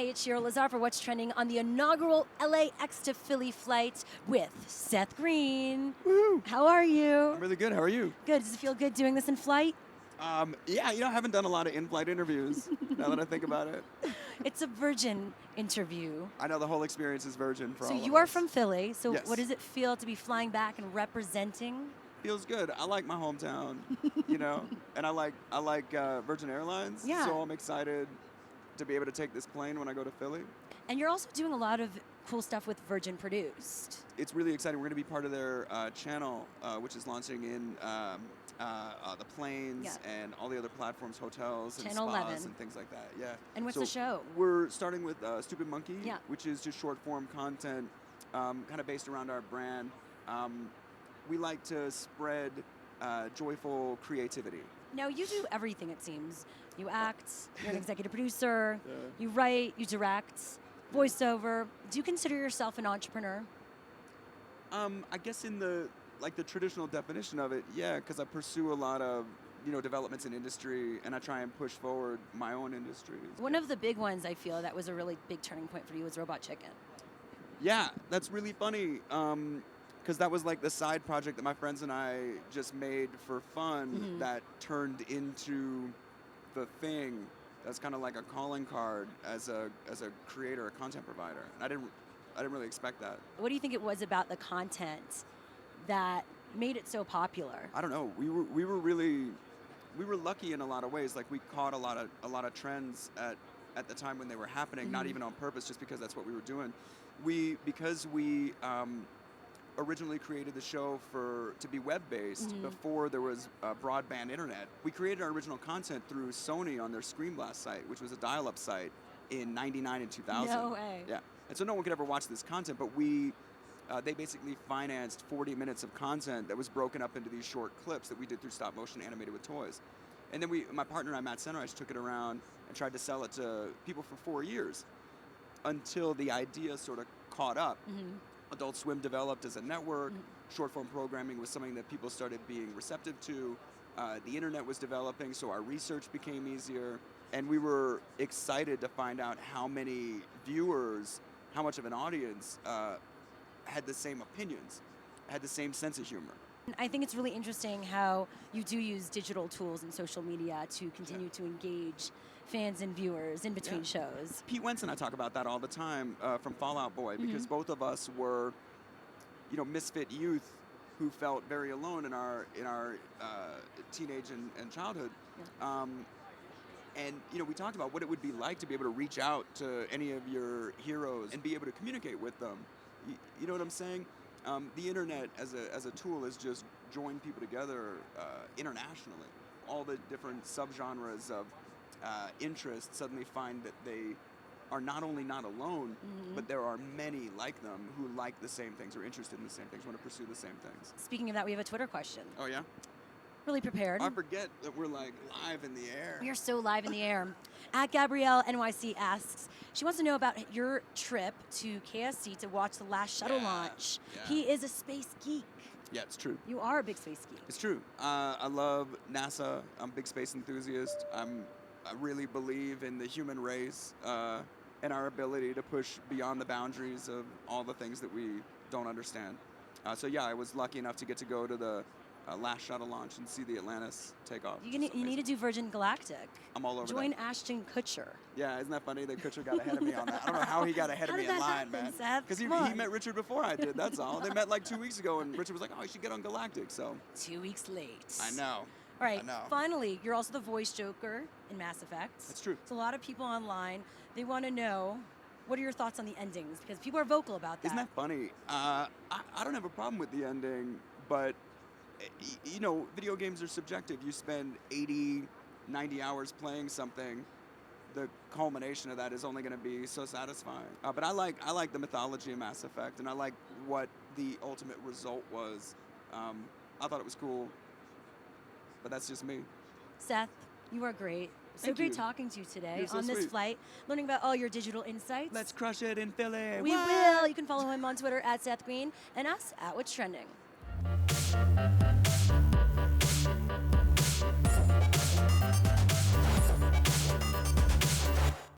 Hey, it's Shira Lazar for What's Trending on the inaugural LAX to Philly flight with Seth Green. Woo! How are you? I'm really good. How are you? Good. Does it feel good doing this in flight? Yeah, I haven't done a lot of in-flight interviews now that I think about it. It's a virgin interview. I know the whole experience is virgin for So all of you are us. from Philly. So Yes. what does it feel to be flying back and representing? Feels good. I like my hometown, and I like Virgin Airlines. Yeah. So I'm excited to be able to take this plane when I go to Philly. And you're also doing a lot of cool stuff with Virgin Produced. It's really exciting. We're going to be part of their channel, which is launching in the planes Yeah. and all the other platforms, hotels and Channel spas 11. and things like that. Yeah. And what's So the show? We're starting with Stupid Monkey, Yeah. which is just short form content, kind of based around our brand. We like to spread joyful creativity. Now, you do everything, it seems. You act, you're an executive producer, Yeah. you write, you direct, voiceover. Do you consider yourself an entrepreneur? I guess in the traditional definition of it, yeah, because I pursue a lot of developments in industry, and I try and push forward my own industries. One of the big ones I feel that was a really big turning point for you was Robot Chicken. Yeah, that's really funny. Because that was like the side project that my friends and I just made for fun that turned into the thing that's kind of like a calling card as a creator, a content provider. And I didn't really expect that. What do you think it was about the content that made it so popular? I don't know. We were lucky in a lot of ways. Like, we caught a lot of trends at the time when they were happening, not even on purpose, just because that's what we were doing. Because we originally created the show to be web-based before there was broadband internet. We created our original content through Sony on their Screen Blast site, which was a dial-up site in '99 and 2000. No way. Yeah, and so no one could ever watch this content, but they basically financed 40 minutes of content that was broken up into these short clips that we did through stop motion animated with toys. And then my partner and I, Matt Senreich, took it around and tried to sell it to people for 4 years until the idea sort of caught up. Adult Swim developed as a network. Short-form programming was something that people started being receptive to. The internet was developing, so our research became easier. And we were excited to find out how many viewers, how much of an audience had the same opinions, had the same sense of humor. I think it's really interesting how you do use digital tools and social media to continue to engage fans and viewers in between shows. Pete Wentz and I talk about that all the time from Fall Out Boy, because both of us were, misfit youth who felt very alone in our teenage and childhood. Yeah. And we talked about what it would be like to be able to reach out to any of your heroes and be able to communicate with them. You know what I'm saying? The internet as a tool has just joined people together internationally. All the different subgenres of interest suddenly find that they are not only not alone, but there are many like them who like the same things, or interested in the same things, want to pursue the same things. Speaking of that, we have a Twitter question. Oh, yeah? Really prepared. I forget that we're like live in the air. We are so live in the air. At Gabrielle NYC asks, she wants to know about your trip to KSC to watch the last shuttle launch. Yeah. He is a space geek. Yeah, it's true. You are a big space geek. It's true. I love NASA. I'm a big space enthusiast. I really believe in the human race and our ability to push beyond the boundaries of all the things that we don't understand. So yeah, I was lucky enough to get to go to the last shuttle launch and see the Atlantis take off. You need to do Virgin Galactic. I'm all over Join that. Ashton Kutcher. Yeah, isn't that funny that Kutcher got ahead of me on that? I don't know how he got ahead of me in line, man. Because he met Richard before I did, that's all. They met like 2 weeks ago, and Richard was like, oh, you should get on Galactic, so. 2 weeks late. I know. All right, I know. Finally, you're also the voice Joker in Mass Effect. That's true. So a lot of people online, they want to know, what are your thoughts on the endings? Because people are vocal about that. Isn't that funny? I don't have a problem with the ending, but video games are subjective. You spend 80, 90 hours playing something, the culmination of that is only going to be so satisfying. But I like the mythology of Mass Effect, and I like what the ultimate result was. I thought it was cool, but that's just me. Seth, you are great. So Thank great you. talking to you today You're so on this sweet. flight, learning about all your digital insights. Let's crush it in Philly. We will. You can follow him on Twitter at Seth Green and us at What's Trending.